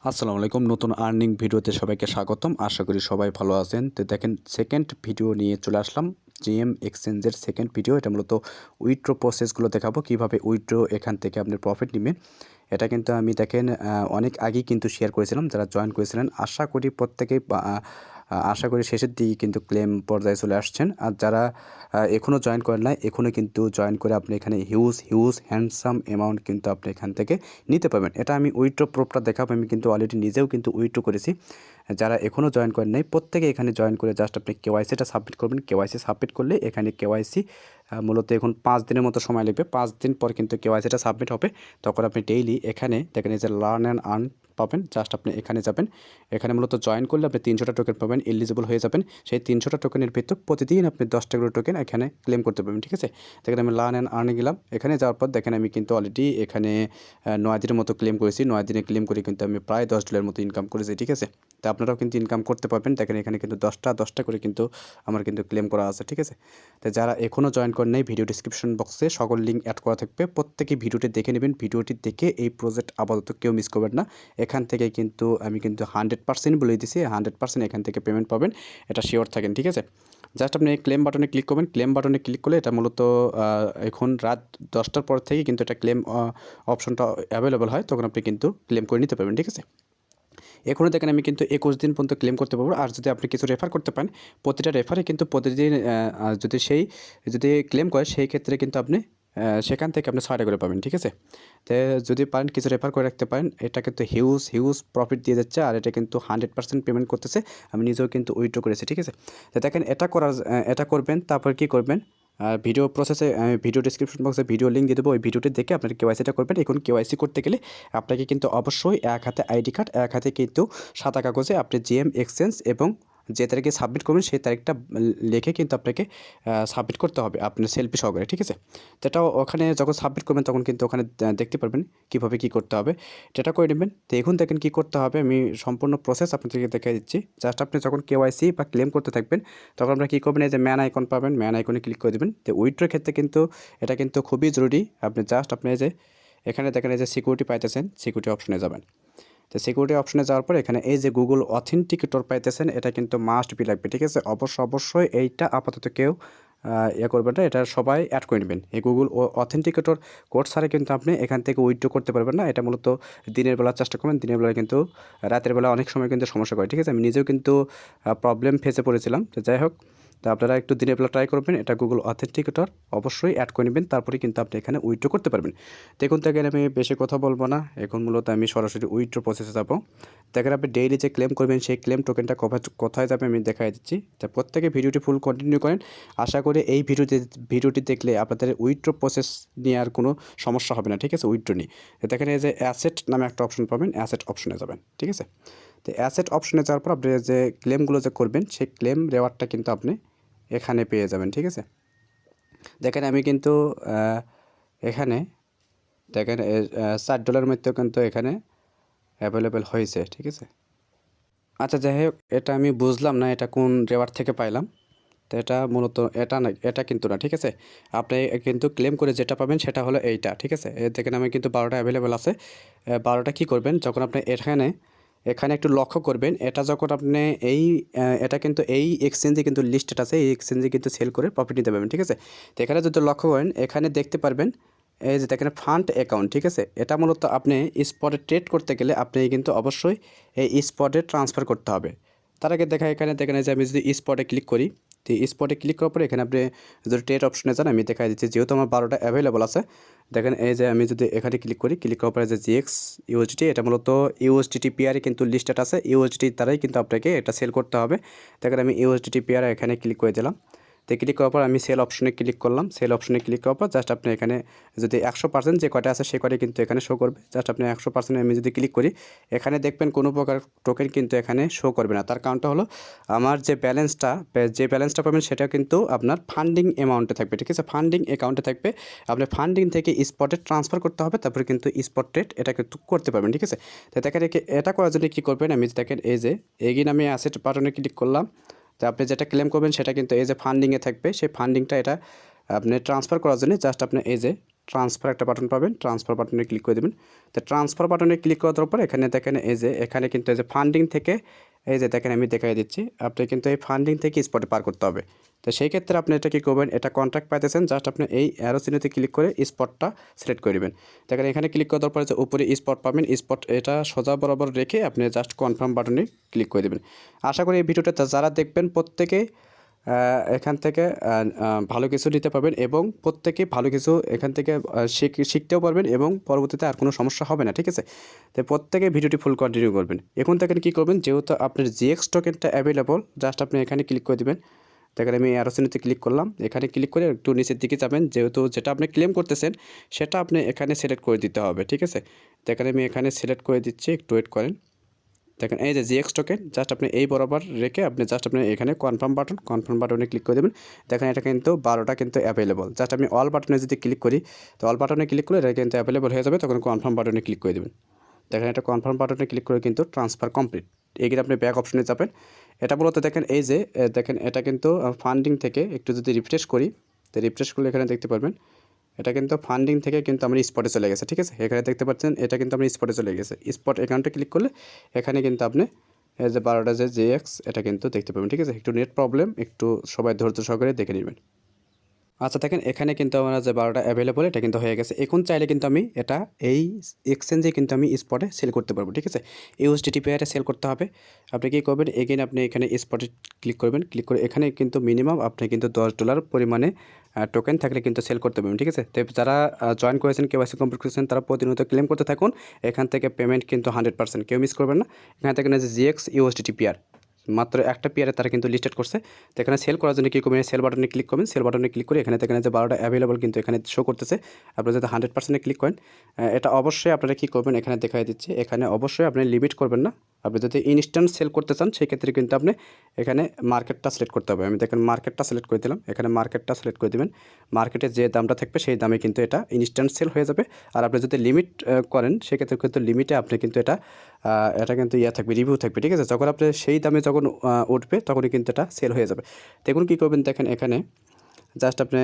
আসসালামু আলাইকুম। নতুন আর্নিং ভিডিওতে সবাইকে স্বাগতম। আশা করি সবাই ভালো আছেন। তো দেখেন সেকেন্ড ভিডিও নিয়ে চলে আসলাম। জিএম এক্সচেঞ্জের সেকেন্ড ভিডিও। এটা মূলত উইথড্র প্রসেসগুলো দেখাবো, কিভাবে উইথড্র এখান থেকে আপনি প্রফিট নেবেন। এটা কিন্তু আমি দেখেন অনেক আগেই কিন্তু শেয়ার করেছিলাম। যারা জয়েন করেছিলেন আশা করি প্রত্যেকেই আশা করি শেষের দিকে কিন্তু ক্লেম পর্যায়ে চলে আসছেন। আর যারা এখনও জয়েন করেন নাই, এখনও কিন্তু জয়েন করে আপনি এখানে হিউজ হ্যান্ডসাম অ্যামাউন্ট কিন্তু আপনি এখান থেকে নিতে পারবেন। এটা আমি উইথড্র প্রুফটা দেখাবো। আমি কিন্তু অলরেডি নিজেও কিন্তু উইথড্র করেছি। যারা এখনও জয়েন করেন নাই প্রত্যেকে এখানে জয়েন করে জাস্ট আপনি কেওয়াইসিটা সাবমিট করবেন। কেওয়াইসি সাবমিট করলে এখানে কেওয়াইসি মূলত এখন 5 দিনের মতো সময় লাগবে। 5 দিন পর কিন্তু কেওয়াইসিটা সাবমিট হবে। তখন আপনি ডেইলি এখানে দেখেন এই যে লার্ন অ্যান্ড আর্ন পাবেন। জাস্ট আপনি এখানে যাবেন। এখানে মূলত জয়েন করলে আপনি 300টা টোকেন পাবেন, এলিজিবল হয়ে যাবেন। সেই 300টা টোকেনের ভিতর প্রতিদিন আপনি 10টা করে টোকেন এখানে ক্লেম করতে পারবেন। ঠিক আছে, দেখেন আমি লার্ন অ্যান্ড আর্নে গেলাম। এখানে যাওয়ার পর দেখেন আমি কিন্তু অলরেডি এখানে 9 দিনের মতো ক্লেম করেছি। 9 দিনে ক্লেম করে কিন্তু আমি প্রায় $10 মতো ইনকাম করেছি। ঠিক আছে, তো আপনারাও কিন্তু ইনকাম করতে পারবেন। দেখেন এখানে কিন্তু 10টা করে কিন্তু আমার কিন্তু ক্লেম করা আছে। ঠিক আছে, তো যারা এখনও জয়েন করেন নাই ভিডিও ডিসক্রিপশন বক্সে সকল লিঙ্ক অ্যাড করা থাকবে। প্রত্যেকেই ভিডিওটি দেখে নেবেন। ভিডিওটি দেখে এই প্রজেক্ট আপাতত কেউ মিস করবেন না। এখান থেকে কিন্তু আমি কিন্তু 100% বলে দিছি, 100% এখান থেকে পেমেন্ট পাবেন, এটা শিওর থাকেন। ঠিক আছে, জাস্ট আপনি ক্লেম বাটনে ক্লিক করবেন। ক্লেম বাটনে ক্লিক করলে এটা মূলত এখন রাত 10টার পর থেকে কিন্তু এটা ক্লেম অপশনটা অ্যাভেলেবল হয়, তখন আপনি কিন্তু ক্লেম করে নিতে পারবেন। ঠিক আছে, এখনও দেখেন আমি কিন্তু 21 দিন পর্যন্ত ক্লেম করতে পারবো। আর যদি আপনি কিছু রেফার করতে পারেন, প্রতিটা রেফারে কিন্তু প্রতিদিন যদি ক্লেম করে সেই ক্ষেত্রে কিন্তু আপনি সেখান থেকে আপনি 6টা করে পাবেন। ঠিক আছে, তো যদি পারেন কিছু রেফার করে রাখতে পারেন, এটা কিন্তু হিউজ প্রফিট দিয়ে যাচ্ছে। আর এটা কিন্তু 100% পেমেন্ট করতেছে। আমি নিজেও কিন্তু উইথড্র করেছি। ঠিক আছে, তো দেখেন এটা করবেন। তারপর কি করবেন, ভিডিও প্রসেসে ভিডিও ডিসক্রিপশন বক্সে ভিডিও লিঙ্ক দিয়ে দেবো। ওই ভিডিওটি দেখে আপনার কেওয়াইসিটা করবেন। এখন কেওয়াইসি করতে গেলে আপনাকে কিন্তু অবশ্যই এক হাতে আইডি কার্ড, এক হাতে কিন্তু সাদা কাগজে আপনি জিএম এক্সচেঞ্জ এবং যে তারিখে সাবমিট করবেন সেই তারিখটা লিখে কিন্তু আপনাকে সাবমিট করতে হবে আপনার সেলফি সহকারে। ঠিক আছে, তো এটা ওখানে যখন সাবমিট করবেন তখন কিন্তু ওখানে দেখতে পারবেন কীভাবে কী করতে হবে, এটা করে নেবেন। তো এখন দেখেন কী করতে হবে, আমি সম্পূর্ণ প্রসেস আপনাদেরকে দেখে দিচ্ছি। জাস্ট আপনি যখন কেওয়াইসি বা ক্লেম করতে থাকবেন তখন আপনারা কী করবেন, এই যে ম্যান আইকন পাবেন, ম্যান আইকনে ক্লিক করে দেবেন। তো উইথড্রর ক্ষেত্রে কিন্তু এটা কিন্তু খুবই জরুরি। আপনি এই যে এখানে দেখেন এই যে সিকিউরিটি পাইতেছেন, সিকিউরিটি অপশনে যাবেন। তো সিকিউরিটি অপশনে যাওয়ার পর এখানে এই যে গুগল অথেন্টিকেটর পাইতেছেন, এটা কিন্তু মাস্ট বি লাগবে। ঠিক আছে, অবশ্যই এইটা আপাতত কেউ করবেন না, এটা সবাই অ্যাড করে নেবেন। এই গুগল অথেন্টিকেটর কোড ছাড়া কিন্তু আপনি এখান থেকে উইথড্র করতে পারবেন না। এটা মূলত দিনের বেলা চেষ্টা করবেন, দিনের বেলা কিন্তু রাতের বেলা অনেক সময় কিন্তু সমস্যা করে। ঠিক আছে, আমি নিজেও কিন্তু প্রবলেম ফেসে পড়েছিলাম। তো যাই হোক, তো আপনারা একটু দিনের বেলা ট্রাই করবেন। এটা গুগল অথেন্টিকেটর অবশ্যই অ্যাড করে নেবেন, তারপরে কিন্তু আপনি এখানে উইথড্র করতে পারবেন। দেখুন দেখেন আমি বেশি কথা বলবো না, এখন মূলত আমি সরাসরি উইথড্র প্রসেসে যাবো। দেখেন আপনি ডেইলি যে ক্লেম করবেন সেই ক্লেম টোকেনটা কোথায় যাবে আমি দেখাই দিচ্ছি। তা প্রত্যেকে ভিডিওটি ফুল কন্টিনিউ করেন। আশা করি এই ভিডিওটি দেখলে আপনাদের উইথড্র প্রসেস নিয়ে আর কোনো সমস্যা হবে না। ঠিক আছে, উইথড্র নিয়ে দেখেন এই যে অ্যাসেট নামে একটা অপশন পাবেন, অ্যাসেট অপশনে যাবেন। ঠিক আছে, তো অ্যাসেট অপশনে যাওয়ার পর আপনি যে ক্লেমগুলো যে করবেন সেই ক্লেম রেওয়ার্ডটা কিন্তু আপনি এখানে পেয়ে যাবেন। ঠিক আছে, দেখেন আমি কিন্তু এখানে দেখেন $4 মধ্যেও কিন্তু এখানে অ্যাভেলেবেল হয়েছে। ঠিক আছে, আচ্ছা যাই হোক, এটা আমি বুঝলাম না এটা কোন রেওয়ার্ড থেকে পাইলাম। তো এটা মূলত এটা না, এটা কিন্তু না। ঠিক আছে, আপনি কিন্তু ক্লেম করে যেটা পাবেন সেটা হলো এইটা। ঠিক আছে, দেখেন আমি কিন্তু 12টা অ্যাভেলেবেল আছে। 12টা কী করবেন, যখন আপনি এখানে একটু লক্ষ্য করবেন, এটা যখন আপনি এটা কিন্তু এই এক্সচেঞ্জে কিন্তু লিস্টেড আছে, এই এক্সচেঞ্জে কিন্তু সেল করে প্রফিট নিতে পারবেন। ঠিক আছে, তো এখানে যদি লক্ষ্য করেন এখানে দেখতে পারবেন এই যে দেখেন ফান্ড অ্যাকাউন্ট। ঠিক আছে, এটা মূলত আপনি স্পটে ট্রেড করতে গেলে আপনি কিন্তু অবশ্যই এই স্পটে ট্রান্সফার করতে হবে। তার আগে এখানে দেখেন যে আমি যদি স্পটে ক্লিক করি, তো স্পটে ক্লিক করার পরে এখানে আপনি যদি ট্রেড অপশনে যান আমি দেখাই দিচ্ছি। যেহেতু আমার 12টা অ্যাভেলেবল আছে, দেখেন এই যে আমি যদি এখানে ক্লিক করি, ক্লিক করার পরে যে জিএক্স ইউএসডিটি, এটা মূলত ইউএসডিটি পেয়ারে কিন্তু লিস্টেড আছে। ইউএসডিটি দ্বারাই কিন্তু আপনাকে এটা সেল করতে হবে। দেখেন আমি ইউএসডিটি পেয়ারে এখানে ক্লিক করে দিলাম। তো ক্লিক করার পর আমি সেল অপশনে ক্লিক করলাম। সেল অপশনে ক্লিক করার পর জাস্ট আপনি এখানে যদি 100% যে কয়টা আছে সেই কয়টা কিন্তু এখানে শো করবে। জাস্ট আপনি 100% আমি যদি ক্লিক করি এখানে দেখবেন কোনো প্রকার টোকেন কিন্তু এখানে শো করবে না। তার কারণটা হলো আমার যে ব্যালেন্সটা পাবেন সেটা কিন্তু আপনার ফান্ডিং অ্যামাউন্টে থাকবে। ঠিক আছে, ফান্ডিং অ্যাকাউন্টে থাকবে। আপনি ফান্ডিং থেকে স্পটে ট্রান্সফার করতে হবে, তারপরে কিন্তু স্পট ট্রেড এটা কিন্তু করতে পারবেন। ঠিক আছে, তো দেখেন এটা করার জন্য কী করবেন, আমি দেখেন এই যে এগিন আমি অ্যাসেট বাটনে ক্লিক করলাম। তো আপনি যেটা ক্লেম করবেন সেটা কিন্তু এই যে ফান্ডিংয়ে থাকবে, সেই ফান্ডিংটা এটা আপনি ট্রান্সফার করার জন্য জাস্ট আপনি এই যে ট্রান্সফার একটা বাটন পাবেন, ট্রান্সফার বাটনে ক্লিক করে দেবেন। তো ট্রান্সফার বাটনে ক্লিক করার পর এখানে দেখেন এই যে এখানে কিন্তু এই যে ফান্ডিং থেকে এই যে দেখেন আমি দেখাই দিচ্ছি, আপনি কিন্তু এই ফান্ডিং থেকে স্পটে পার করতে হবে। তো সেই ক্ষেত্রে আপনি এটা কী করবেন, এটা কন্ট্রাক্ট পাইতেছেন, জাস্ট আপনি এই অ্যারো চিহ্নতে ক্লিক করে স্পটটা সিলেক্ট করে দেবেন। দেখেন এখানে ক্লিক করার পরে যে উপরে স্পট পাবেন, স্পট এটা সোজা বরাবর রেখে আপনি জাস্ট কনফার্ম বাটনে ক্লিক করে দেবেন। আশা করি এই ভিডিওটা যারা দেখবেন প্রত্যেকে এখান থেকে ভালো কিছু নিতে পারবেন এবং প্রত্যেকে ভালো কিছু এখান থেকে শিখতেও পারবেন এবং পরবর্তীতে আর কোনো সমস্যা হবে না, ঠিক আছে। তো প্রত্যেকে ভিডিওটি ফুল কন্টিনিউ করবেন। এখন দেখেন কী করবেন, যেহেতু আপনার জিএক্স টোকেনটা অ্যাভেলেবল, জাস্ট আপনি এখানে ক্লিক করে দেবেন। দেখেন আমি অ্যারো চিহ্নতে ক্লিক করলাম, এখানে ক্লিক করে একটু নিচের দিকে যাবেন, যেহেতু যেটা আপনি ক্লেম করতেছেন সেটা আপনি এখানে সিলেক্ট করে দিতে হবে, ঠিক আছে। দেখেন আমি এখানে সিলেক্ট করে দিচ্ছি, একটু ওয়েট করেন। দেখেন এই যে জিএক্স টোকেন, জাস্ট আপনি এই বরাবর রেখে আপনি জাস্ট আপনি এখানে কনফার্ম বাটনে ক্লিক করে দেবেন। দেখেন এটা কিন্তু 12টা কিন্তু অ্যাভেলেবল, জাস্ট আমি অল বাটনে যদি ক্লিক করি, তো অল বাটনে ক্লিক করলে এটা কিন্তু অ্যাভেলেবল হয়ে যাবে, তখন কনফার্ম বাটনে ক্লিক করে দেবেন। দেখেন এটা কনফার্ম বাটনে ক্লিক করে কিন্তু ট্রান্সফার কমপ্লিট। এগিয়ে আপনি ব্যাক অপশনে যাবেন। এটা মূলত দেখেন এই যে দেখেন এটা কিন্তু ফান্ডিং থেকে একটু যদি রিফ্রেশ করি, তো রিফ্রেশ করলে এখানে দেখতে পারবেন এটা কিন্তু ফান্ডিং থেকে কিন্তু আমার স্পটে চলে গেছে, ঠিক আছে। এখানে দেখতে পাচ্ছেন এটা কিন্তু আমার স্পটে চলে গেছে। স্পট অ্যাকাউন্টে ক্লিক করলে এখানে কিন্তু আপনি এই যে 12টা যে জেএক্স এটা কিন্তু দেখতে পাবেন, ঠিক আছে। একটু নেট প্রবলেম, একটু সবাই ধৈর্য সহকারে দেখে নেবেন। আচ্ছা দেখেন এখানে কিন্তু আমার যে 12টা অ্যাভেলেবল এটা কিন্তু হয়ে গেছে। এখন চাইলে কিন্তু আমি এটা এই এক্সচেঞ্জে কিন্তু আমি স্পটে সেল করতে পারবো, ঠিক আছে। ইউএসডিটি পেয়ারে সেল করতে হবে। আপনি কী করবেন, এগেইন আপনি এখানে স্পটে ক্লিক করবেন, ক্লিক করে এখানে কিন্তু মিনিমাম আপনি কিন্তু $10 পরিমাণে টোকেন থাকলে কিন্তু সেল করতে পারবেন, ঠিক আছে। তো যারা জয়েন করেছেন, কেওয়াইসি কমপ্লিট করেছেন, তারা প্রতিনিয়ত ক্লেম করতে থাকুন। এখান থেকে পেমেন্ট কিন্তু 100%, কেউ মিস করবেন না। এখানে দেখেন যে জিএক্স ইউএসডিটি পেয়ার মাত্র একটা পেয়ারে তারা কিন্তু লিস্টেড করছে। তো এখানে সেল করার জন্য কী করবেন, সেল বাটনে ক্লিক করবেন। সেল বাটনে ক্লিক করে এখানে দেখেন যে 12টা অ্যাভেলেবল কিন্তু এখানে শো করতেছে। আপনি যদি 100%-এ ক্লিক করেন, এটা অবশ্যই আপনারা কী করবেন, এখানে দেখাই দিচ্ছে, এখানে অবশ্যই আপনি লিমিট করবেন না। আপনি যদি ইনস্ট্যান্ট সেল করতে চান সেক্ষেত্রে কিন্তু আপনি এখানে মার্কেটটা সিলেক্ট করতে হবে। আমি দেখেন মার্কেটটা সিলেক্ট করে দিলাম, এখানে মার্কেটটা সিলেক্ট করে দেবেন। মার্কেটে যে দামটা থাকবে সেই দামে কিন্তু এটা ইনস্ট্যান্ট সেল হয়ে যাবে। আর আপনি যদি লিমিট করেন সেক্ষেত্রে কিন্তু লিমিটে আপনি কিন্তু এটা কিন্তু থাকবে, রিভিউ থাকবে, ঠিক আছে। যখন আপনি সেই দামে যখন উঠবে তখনই কিন্তু এটা সেল হয়ে যাবে। দেখুন কী করবেন, দেখেন এখানে জাস্ট আপনি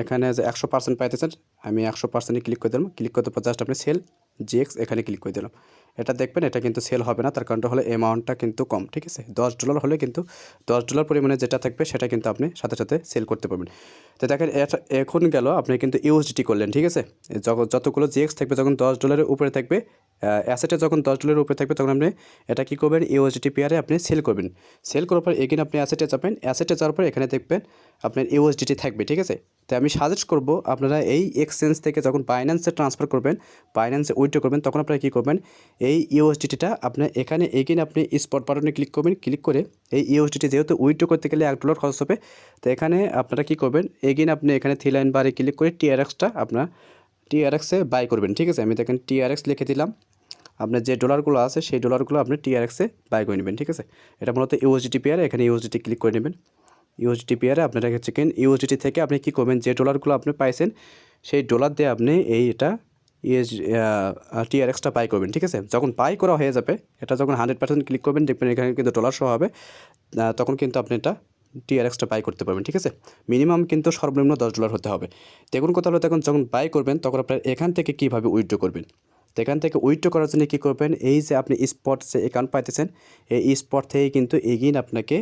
এখানে যে 100% পাইতেছেন, আমি 100%-এ ক্লিক করে দিলাম। ক্লিক করতে পর জাস্ট আপনি সেল জিএক্স এখানে ক্লিক করে দিলাম। এটা দেখবেন এটা কিন্তু সেল হবে না, তার কারণটা হলো অ্যামাউন্টটা কিন্তু কম, ঠিক আছে। $10 হলে কিন্তু $10 পরিমাণে যেটা থাকবে সেটা কিন্তু আপনি সাথে সাথে সেল করতে পারবেন। তো দেখেন এটা এখন গেল আপনি কিন্তু ইউএসডিটি করলেন, ঠিক আছে। যতগুলো জিএক্স থাকবে যখন $10-এর উপরে থাকবে, অ্যাসেটে যখন $10-এর উপরে থাকবে তখন আপনি এটা কী করবেন, ইউএসডিটি পেয়ারে আপনি সেল করবেন। সেল করার পর এগেইন আপনি অ্যাসেটে যাবেন। অ্যাসেটে যাওয়ার পর এখানে দেখবেন আপনার ইউএসডিটি থাকবে, ঠিক আছে। তো আমি সাজেস্ট করব আপনারা এই এক্সচেঞ্জ থেকে যখন বাইন্যান্সে ট্রান্সফার করবেন, বাইন্যান্সে উইথড্র করবেন, তখন আপনারা কী করবেন, এই ইউএসডিটিটা আপনার এখানে এগেইন আপনি স্পট বাটনে ক্লিক করবেন। ক্লিক করে এই ইউএসডিটি যেহেতু উইথড্র করতে গেলে $1 খরচ হবে, তো এখানে আপনারা কী করবেন, এগেইন আপনি এখানে 3 লাইন বারে ক্লিক করে টিআরএক্সটা আপনার টিআরএক্সে বাই করবেন, ঠিক আছে। আমি দেখেন টিআরএক্স লিখে দিলাম। আপনার যে ডলারগুলো আছে সেই ডলারগুলো আপনি টিআরএক্সে বাই করে নেবেন, ঠিক আছে। এটা মূলত ইউএসডিটি পেয়ারে, এখানে ইউএসডিটি ক্লিক করে নেবেন। ইউএসডিটি পেয়ারে আপনারা হচ্ছে কেন ইউএসডিটি থেকে আপনি কী করবেন, যে ডলারগুলো আপনি পাইছেন সেই ডলার দিয়ে আপনি এইটা টিআরএক্সটা বাই করবেন, ঠিক আছে। যখন বাই করা হয়ে যাবে, এটা যখন 100% ক্লিক করবেন, দেখবেন এখানে কিন্তু ডলার শো হবে, তখন কিন্তু আপনি এটা টিআরএক্সটা বাই করতে পারবেন, ঠিক আছে। মিনিমাম কিন্তু সর্বনিম্ন $10 হতে হবে। দেখুন কথা হলো, তখন যখন বাই করবেন তখন আপনার এখান থেকে কীভাবে উইথড্র করবেন। তো এখান থেকে উইথড্র করার জন্য কী করবেন, এই যে আপনি স্পট যে অ্যাকাউন্ট পাইতেছেন, এই স্পট থেকে কিন্তু এগেইন আপনাকে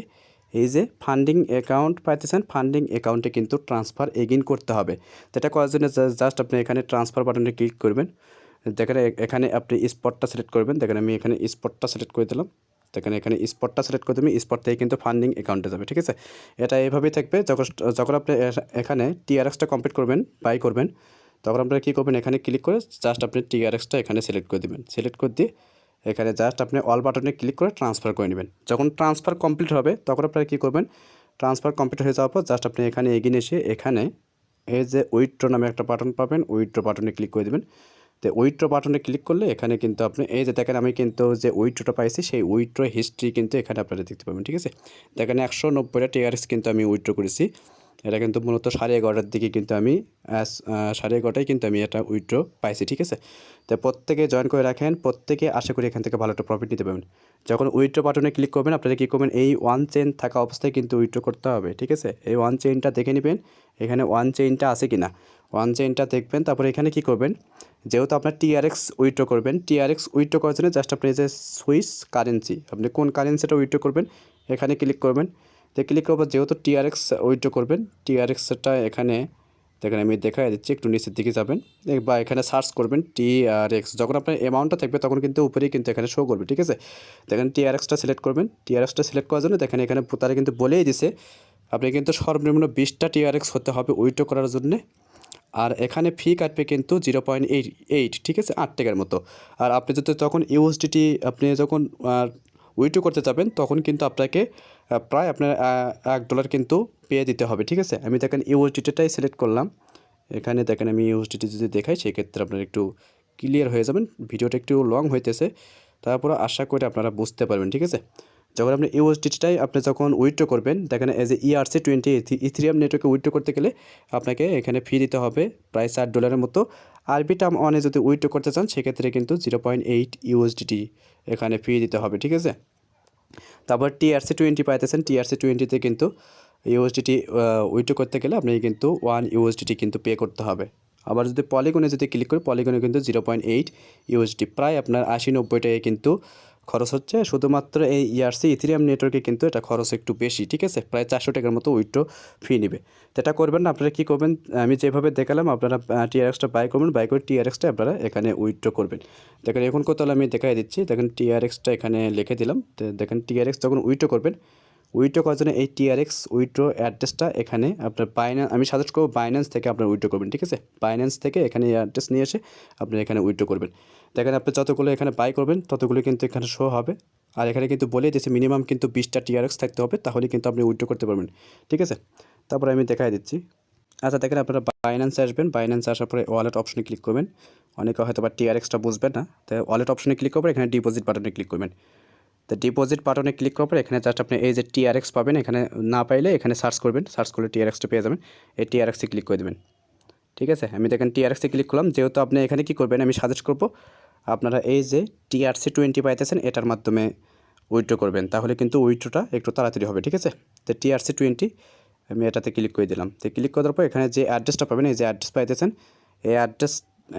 এই যে ফান্ডিং অ্যাকাউন্ট পাইতেছেন, ফান্ডিং অ্যাকাউন্টে কিন্তু ট্রান্সফার এগেইন করতে হবে। তো এটা করার জন্য জাস্ট আপনি এখানে ট্রান্সফার বাটনে ক্লিক করবেন। দেখেন এখানে আপনি স্পটটা সিলেক্ট করবেন। দেখেন আমি এখানে স্পটটা সিলেক্ট করে দিলাম। দেখেন এখানে স্পটটা সিলেক্ট করে দেবেন, স্পট থেকে কিন্তু ফান্ডিং অ্যাকাউন্টে যাবে, ঠিক আছে। এটা এইভাবেই থাকবে। যখন আপনি এখানে টিআরএক্সটা কমপ্লিট করবেন, বাই করবেন, তখন আপনারা কী করবেন, এখানে ক্লিক করে জাস্ট আপনি টিআরএক্সটা এখানে সিলেক্ট করে দেবেন। সিলেক্ট করে দিয়ে এখানে জাস্ট আপনি অল বাটনে ক্লিক করে ট্রান্সফার করে নেবেন। যখন ট্রান্সফার কমপ্লিট হবে তখন আপনারা কী করবেন, ট্রান্সফার কমপ্লিট হয়ে যাওয়ার পর জাস্ট আপনি এখানে এগিয়ে এসে এখানে এই যে উইথড্র নামে একটা বাটন পাবেন, উইথড্র বাটনে ক্লিক করে দেবেন। তো উইথড্র বাটনে ক্লিক করলে এখানে কিন্তু আপনি এই যে দেখেন আমি কিন্তু যে উইথড্রটা পাইছি সেই উইথড্র হিস্ট্রি কিন্তু এখানে আপনারা দেখতে পাবেন, ঠিক আছে। দেখেন 190টা টিআরএক্স কিন্তু আমি উইথড্র করেছি। এটা কিন্তু মূলত 11:30টার দিকে কিন্তু আমি 11:30টায় কিন্তু আমি এটা উইথড্র পাইছি, ঠিক আছে। তো প্রত্যেকে জয়েন করে রাখেন, প্রত্যেকে আশা করি এখান থেকে ভালো একটা প্রফিট নিতে পারবেন। যখন উইথড্র বাটনে ক্লিক করবেন আপনারা কী করবেন, এই ওয়ান চেইন থাকা অবস্থায় কিন্তু উইথড্র করতে হবে, ঠিক আছে। এই ওয়ান চেইনটা দেখে নেবেন, এখানে ওয়ান চেইনটা আছে কি না, ওয়ান চেইনটা দেখবেন। তারপরে এখানে কী করবেন, যেহেতু আপনার টিআরএক্স উইথড্র করবেন, টিআরএক্স উইথড্র করার জন্য জাস্ট আপনি যে সুইস কারেন্সি, আপনি কোন কারেন্সিটা উইথড্র করবেন এখানে ক্লিক করবেন। তো ক্লিক করার পর যেহেতু টিআরএক্স উইথড্র করবেন, টিআরএক্সটা এখানে দেখেন আমি দেখাই দিচ্ছি, একটু নিচের দিকে যাবেন বা এখানে সার্চ করবেন টিআরএক্স। যখন আপনার অ্যামাউন্টটা থাকবে তখন কিন্তু উপরেই কিন্তু এখানে শো করবে, ঠিক আছে। দেখেন টিআরএক্সটা সিলেক্ট করবেন, টিআরএক্সটা সিলেক্ট করার জন্য দেখেন এখানে তারা কিন্তু বলেই দিছে আপনি কিন্তু সর্বনিম্ন 20টা টিআরএক্স হতে হবে উইথড্র করার জন্যে। আর এখানে ফি কাটবে কিন্তু 0.88, ঠিক আছে, 8 টাকার মতো। আর আপনি যদি তখন ইউএসডিটি আপনি যখন উইথড্র করতে যাবেন তখন কিন্তু আপনাকে প্রায় আপনার $1 কিন্তু পে দিতে হবে, ঠিক আছে। আমি দেখেন ইউএসডিটিটাই সিলেক্ট করলাম। এখানে দেখেন আমি ইউএসডিটি যদি দেখাই সেক্ষেত্রে আপনার একটু ক্লিয়ার হয়ে যাবেন। ভিডিওটা একটু লং হইতেছে, তারপরে আশা করি আপনারা বুঝতে পারবেন, ঠিক আছে। যখন আপনি ইউএসডিটিটাই আপনি যখন উইথড্র করবেন, দেখেন এজ এ ERC20 ইথেরিয়াম নেটওয়ার্কে উইথড্র করতে গেলে আপনাকে এখানে ফি দিতে হবে প্রায় $4 মতো। আরবি টার্ম অনে যদি উইথড্র করতে চান সেক্ষেত্রে কিন্তু 0.8 ইউএসডিটি এখানে ফি দিতে হবে, ঠিক আছে। তারপর TRC20 পাইতেছেন, TRC20তে কিন্তু ইউএসডিটি উইথড্র করতে গেলে আপনি কিন্তু 1 ইউএসডিটি কিন্তু পে করতে হবে। আবার যদি পলিগনে যদি ক্লিক করি, পলিগনে কিন্তু 0.8 ইউএসডি, প্রায় আপনার 80-90 টাকায় কিন্তু খরচ হচ্ছে। শুধুমাত্র এই ERC ইথেরিয়াম নেটওয়ার্কে কিন্তু এটা খরচ একটু বেশি, ঠিক আছে, প্রায় 400 টাকার মতো উইথড্র ফি নেবে। তো এটা করবেন না, আপনারা কী করবেন, আমি যেভাবে দেখালাম আপনারা টিআরএক্সটা বাই করবেন, বাই করে টিআরএক্সটা আপনারা এখানে উইথড্র করবেন। দেখেন এখন কত আমি দেখাই দিচ্ছি, দেখেন টিআরএক্সটা এখানে লিখে দিলাম। তো দেখেন টিআরএক্স যখন উইথড্র করবেন, উইথড্র করার জন্য এই টিআরএক্স উইথড্র অ্যাড্রেসটা এখানে আপনার আমি সাজেস্ট করবো বাইন্যান্স থেকে আপনার উইথড্র করবেন, ঠিক আছে। বাইন্যান্স থেকে এখানে এই অ্যাড্রেস নিয়ে এসে আপনি এখানে উইথড্র করবেন। দেখেন আপনি যতগুলো এখানে বাই করবেন ততগুলো কিন্তু এখানে শো হবে। আর এখানে কিন্তু বলে দিয়েছে মিনিমাম কিন্তু 20টা টিআরএক্স থাকতে হবে, তাহলে কিন্তু আপনি উইথড্র করতে পারবেন, ঠিক আছে। তারপরে আমি দেখাই দিচ্ছি। আচ্ছা দেখেন আপনারা বাইন্যান্সে আসবেন, বাইন্যান্সে আসার পরে ওয়ালেট অপশনে ক্লিক করবেন। অনেকে হয়তো বা টিআরএক্সটা বুঝবেন না, তো ওয়ালেট অপশনে ক্লিক করবেন, এখানে ডিপোজিট বাটনে ক্লিক করবেন। তো ডিপোজিট বাটনে ক্লিক করার পর এখানে জাস্ট আপনি এই যে টিআরএক্স পাবেন, এখানে না পাইলে এখানে সার্চ করবেন, সার্চ করলে টিআরএক্সটা পেয়ে যাবেন। এই টিআরএক্সে ক্লিক করে দেবেন, ঠিক আছে। আমি দেখেন টিআরএক্সে ক্লিক করলাম। যেহেতু আপনি এখানে কী করবেন আমি সাজেস্ট করব আপনারা এই যে TRC20 পাইতেছেন এটার মাধ্যমে উইথড্র করবেন, তাহলে কিন্তু উইথড্রটা একটু তাড়াতাড়ি হবে, ঠিক আছে। তো TRC20 আমি এটাতে ক্লিক করে দিলাম। তো ক্লিক করার পর এখানে যে অ্যাড্রেসটা পাবেন, এই যে অ্যাড্রেস পাইতেছেন, এই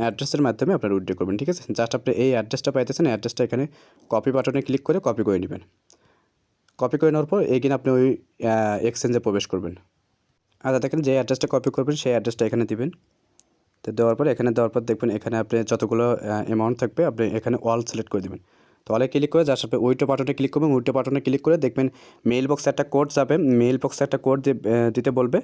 অ্যাড্রেসের মাধ্যমে আপনারা উইথড্র করবেন, ঠিক আছে। জাস্ট আপনি এই অ্যাড্রেসটা পাইতেছেন, অ্যাড্রেসটা এখানে কপি বাটনে ক্লিক করে কপি করে নেবেন। কপি করে নেওয়ার পর এখানে আপনি ওই এক্সচেঞ্জে প্রবেশ করবেন। আচ্ছা দেখেন যে অ্যাড্রেসটা কপি করবেন সেই অ্যাড্রেসটা এখানে দিবেন। তো দেওয়ার পর এখানে দেওয়ার পর দেখবেন এখানে আপনি যতগুলো অ্যামাউন্ট থাকবে আপনি এখানে অল সিলেক্ট করে দেবেন। তো অলে ক্লিক করে জাস্ট আপনি উইথড্র বাটনে ক্লিক করবেন। উইথড্র বাটনে ক্লিক করে দেখবেন মেইল বক্সে একটা কোড যাবে, মেইল বক্সে একটা কোড দিতে বলবে।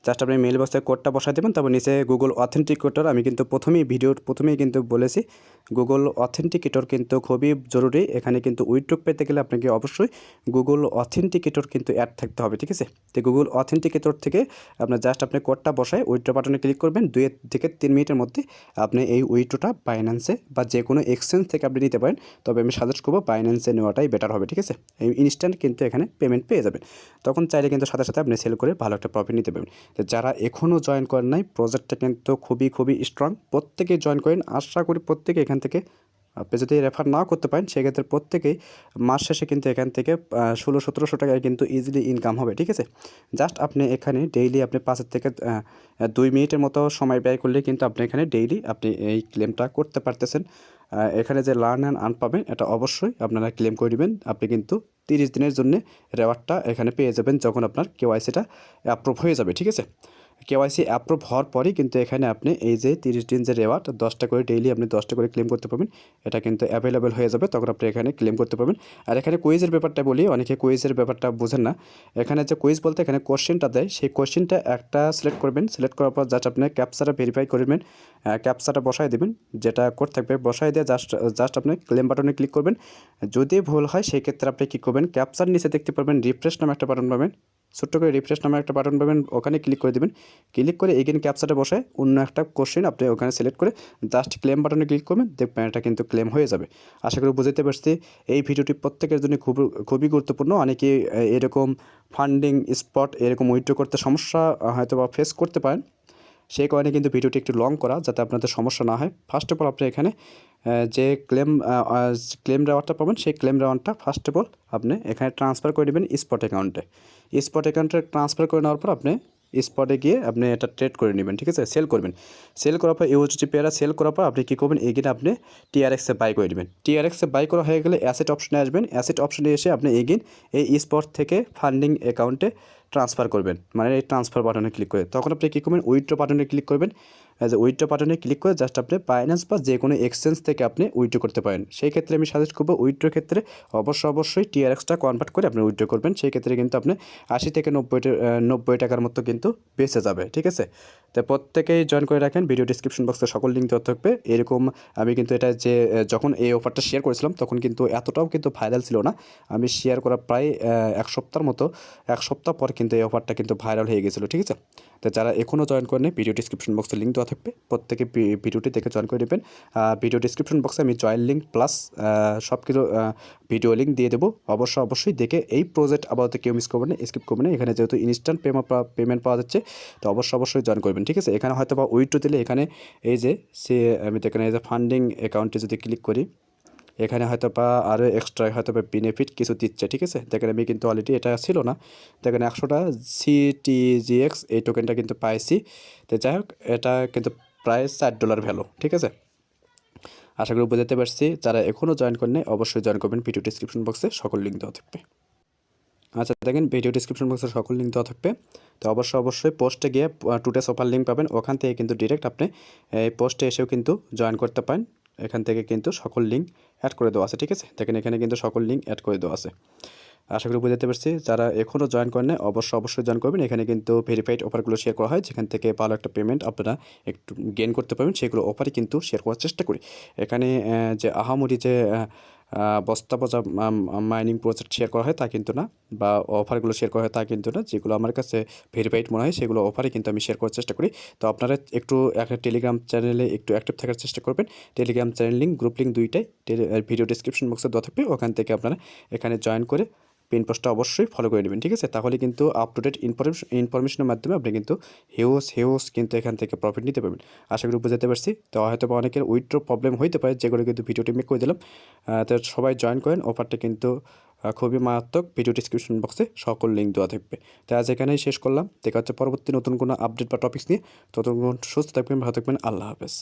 জাস্ট আপনি মেইল বক্সে কোডটা বসাই দেবেন। তারপর নিচে গুগল অথেন্টিকেটর, আমি কিন্তু প্রথমেই কিন্তু বলেছি গুগল অথেন্টিকেটর কিন্তু খুবই জরুরি। এখানে কিন্তু উইথড্র পেতে গেলে আপনাকে অবশ্যই গুগল অথেন্টিকেটর কিন্তু অ্যাড থাকতে হবে, ঠিক আছে। তো গুগল অথেন্টিকেটর থেকে আপনার জাস্ট আপনি কোডটা বসায় উইথড্র বাটনে ক্লিক করবেন। 2 থেকে 3 মিনিটের মধ্যে আপনি এই উইথড্রটা বাইন্যান্সে বা যে কোনো এক্সচেঞ্জ থেকে আপনি নিতে পারেন। তবে আমি সাজেস্ট করবো বাইন্যান্সে নেওয়াটাই বেটার হবে, ঠিক আছে। এই ইনস্ট্যান্ট কিন্তু এখানে পেমেন্ট পেয়ে যাবেন। তখন চাইলে কিন্তু সাথে সাথে আপনি সেল করে ভালো একটা প্রফিট নিতে পারবেন। তো যারা এখনও জয়েন করেন নাই, প্রজেক্টটা কিন্তু খুবই স্ট্রং, প্রত্যেকেই জয়েন করেন। আশা করি প্রত্যেকে এখান থেকে, আপনি যদি রেফার নাও করতে পারেন সেক্ষেত্রে প্রত্যেকেই মাস শেষে কিন্তু এখান থেকে 1600-1700 টাকায় কিন্তু ইজিলি ইনকাম হবে, ঠিক আছে। জাস্ট আপনি এখানে ডেইলি আপনি 5 থেকে 2 মিনিটের মতো সময় ব্যয় করলে কিন্তু আপনি এখানে ডেইলি আপনি এই ক্লেমটা করতে পারতেছেন। এখানে যে লার্ন অ্যান্ড আর্ন পাবেন এটা অবশ্যই আপনারা ক্লেম করে নেবেন। আপনি কিন্তু 30 দিনের জন্য রেওয়ার্ডটা এখানে পেয়ে যাবেন যখন আপনার কেওয়াইসিটা অ্যাপ্রুভ হয়ে যাবে, ঠিক আছে। কেওয়াইসি অ্যাপ্রুভ হওয়ার পরই কিন্তু এখানে আপনি এই যে 30 দিন যে রেওয়ার্ড 10টা করে ডেইলি আপনি 10টা করে ক্লেম করতে পারবেন, এটা কিন্তু অ্যাভেলেবেল হয়ে যাবে, তখন আপনি এখানে ক্লেম করতে পারবেন। আর এখানে কুইজের ব্যাপারটা বলি, অনেকে কুইজের ব্যাপারটা বোঝেন না। এখানে যে কুইজ বলতে এখানে কোশ্চেনটা দেয়, সেই কোশ্চেনটা একটা সিলেক্ট করবেন, সিলেক্ট করার পর জাস্ট আপনি ক্যাপচাটা ভেরিফাই করবেন, ক্যাপচাটা বসায় দেবেন, যেটা কোড থাকবে বসায় দিয়ে জাস্ট আপনি ক্লেম বাটনে ক্লিক করবেন। যদি ভুল হয় সেক্ষেত্রে আপনি কী করবেন, ক্যাপচার নিচে দেখতে পারবেন রিফ্রেশ নামে একটা বাটন পাবেন, ছোট্ট করে রিফ্রেশ নামে একটা বাটন পাবেন, ওখানে ক্লিক করে দেবেন। ক্লিক করে এগেন ক্যাপচাটা বসায় অন্য একটা কোশ্চেন আপনি ওখানে সিলেক্ট করে জাস্ট ক্লেম বাটনে ক্লিক করবেন, দেখবেন এটা কিন্তু ক্লেম হয়ে যাবে। আশা করি বুঝতে পারছি। এই ভিডিওটি প্রত্যেকের জন্য খুবই গুরুত্বপূর্ণ। অনেকে এরকম ফান্ডিং স্পট এরকম উইথড্র করতে সমস্যা হয়তো বা ফেস করতে পারেন। সেই কারণে কিন্তু ভিডিওটি একটু লং করা, যাতে আপনাদের সমস্যা না হয়। ফার্স্ট অফ অল আপনি এখানে যে ক্লেম রেওয়ার্ডটা পাবেন, সেই ক্লেম রেওয়ার্ডটা ফার্স্ট অফ অল আপনি এখানে ট্রান্সফার করে দেবেন স্পট অ্যাকাউন্টে। স্পট অ্যাকাউন্টে ট্রান্সফার করে নেওয়ার পর আপনি স্পটে গিয়ে আপনি এটা ট্রেড করে নেবেন, ঠিক আছে? সেল করবেন। সেল করার পর ইউএসডি পেয়ারা সেল করার পর আপনি কী করবেন, এগিয়ে আপনি টিআরএক্সে বাই করে দেবেন। টিআরএক্সে বাই করা হয়ে গেলে অ্যাসেট অপশনে আসবেন। অ্যাসেট অপশনে এসে আপনি এগিন এই স্পট থেকে ফান্ডিং অ্যাকাউন্টে ট্রান্সফার করবেন, মানে এই ট্রান্সফার বাটনে ক্লিক করে। তখন আপনি কী করবেন, উইথড্র বাটনে ক্লিক করবেন। যে উইথড্র বাটনে ক্লিক করে জাস্ট আপনি বাইন্যান্স বা যে কোনো এক্সচেঞ্জ থেকে আপনি উইথড্র করতে পারেন। সেই ক্ষেত্রে আমি সাজেস্ট করবো উইথড্রোর ক্ষেত্রে অবশ্যই টিআরএক্সটা কনভার্ট করে আপনি উইথড্র করবেন। সেই ক্ষেত্রে কিন্তু আপনি 80 থেকে 90 টাকার মতো কিন্তু বেঁচে যাবে, ঠিক আছে? তো প্রত্যেকেই জয়েন করে রাখেন। ভিডিও ডিসক্রিপশন বক্সে সকল লিঙ্ক দেওয়া থাকবে। এরকম আমি কিন্তু এটা যে যখন এই অফারটা শেয়ার করেছিলাম তখন কিন্তু এতটাও কিন্তু ভাইরাল ছিল না। আমি শেয়ার করা প্রায় এক সপ্তাহ পর কিন্তু এই অফারটা কিন্তু ভাইরাল হয়ে গেছিলো, ঠিক আছে? তো যারা এখনও জয়েন করেনি, ভিডিও ডিসক্রিপশন বক্সে লিঙ্ক দেওয়া থাকবে, প্রত্যেকে ভিডিওটি দেখে জয়েন করে নেবেন। ভিডিও ডিসক্রিপশন বক্সে আমি জয়েন লিঙ্ক প্লাস সব কিছু ভিডিও লিঙ্ক দিয়ে দেবো। অবশ্যই দেখে এই প্রজেক্ট আপাতত কেউ মিস করবেন না, স্কিপ করবেন না। এখানে যেহেতু ইনস্ট্যান্ট পেমেন্ট পাওয়া যাচ্ছে, তো অবশ্যই জয়েন করবেন, ঠিক আছে? এখানে হয়তো বা উইথড্র দিলে এখানে এই যে আমি তো এখানে এই যে ফান্ডিং অ্যাকাউন্টে যদি ক্লিক করি, এখানে হয়তো বা আরও এক্সট্রা হয়তো বা বেনিফিট কিছু দিচ্ছে, ঠিক আছে? দেখেন আমি কিন্তু অলরেডি এটা ছিল না, দেখেন 100টা CTGX এই টোকেনটা কিন্তু পাইছি। তো যাই হোক, এটা কিন্তু প্রায় $4 ভ্যালু, ঠিক আছে? আশা করি বুঝতে পারছি। যারা এখনও জয়েন করেনি অবশ্যই জয়েন করবেন। ভিডিও ডিসক্রিপশন বক্সে সকল লিঙ্ক দেওয়া থাকবে। আচ্ছা দেখেন, ভিডিও ডিসক্রিপশন বক্সে সকল লিঙ্ক দেওয়া থাকবে। তো অবশ্যই পোস্টে গিয়ে টুডেস অফার লিঙ্ক পাবেন, ওখান থেকে কিন্তু ডিরেক্ট আপনি এই পোস্টে এসেও কিন্তু জয়েন করতে পারেন। এখান থেকে কিন্তু সকল লিঙ্ক অ্যাড করে দেওয়া আছে, ঠিক আছে? দেখেন এখানে কিন্তু সকল লিঙ্ক অ্যাড করে দেওয়া আছে। আশা করি বুঝতে পারছি। যারা এখনও জয়েন করেন অবশ্যই জয়েন করবেন। এখানে কিন্তু ভেরিফাইড অফারগুলো শেয়ার করা হয়, যেখান থেকে ভালো একটা পেমেন্ট আপনারা একটু গেইন করতে পারবেন। সেগুলো অফারই কিন্তু শেয়ার করার চেষ্টা করি। এখানে যে আহামরি যে বস্তা পচা মাইনিং প্রজেক্ট শেয়ার করা হয় তা কিন্তু না, বা অফারগুলো শেয়ার করা হয় তা কিন্তু না। যেগুলো আমার কাছে ভেরিফাইড মনে হয় সেগুলো অফারই কিন্তু আমি শেয়ার করার চেষ্টা করি। তো আপনারা একটু একটা টেলিগ্রাম চ্যানেলে একটু অ্যাক্টিভ থাকার চেষ্টা করবেন। Telegram channel link, group link দুইটাই ভিডিও ডিসক্রিপশন বক্সে দেওয়া থাকবে। ওখান থেকে আপনারা এখানে জয়েন করে পিন পোস্টটা অবশ্যই ফলো করে নেবেন, ঠিক আছে? তাহলে কিন্তু আপ টু ডেট ইনফরমেশনের মাধ্যমে আপনি কিন্তু হিউজ কিন্তু এখান থেকে প্রফিট নিতে পারবেন। আশা করি বুঝতে পারছি। তো হয়তো বা অনেকের উইথড্র প্রবলেম হইতে পারে, যেগুলো কিন্তু ভিডিওটি মেক করে দিলাম। তো সবাই জয়েন করেন, অফারটা কিন্তু খুবই মারাত্মক। ভিডিও ডিসক্রিপশন বক্সে সকল লিঙ্ক দেওয়া থাকবে। তো আজ এখানেই শেষ করলাম। দেখা হচ্ছে পরবর্তী নতুন কোনো আপডেট বা টপিক্স নিয়ে। ততক্ষণ সুস্থ থাকবেন, ভালো থাকবেন। আল্লাহ হাফেজ।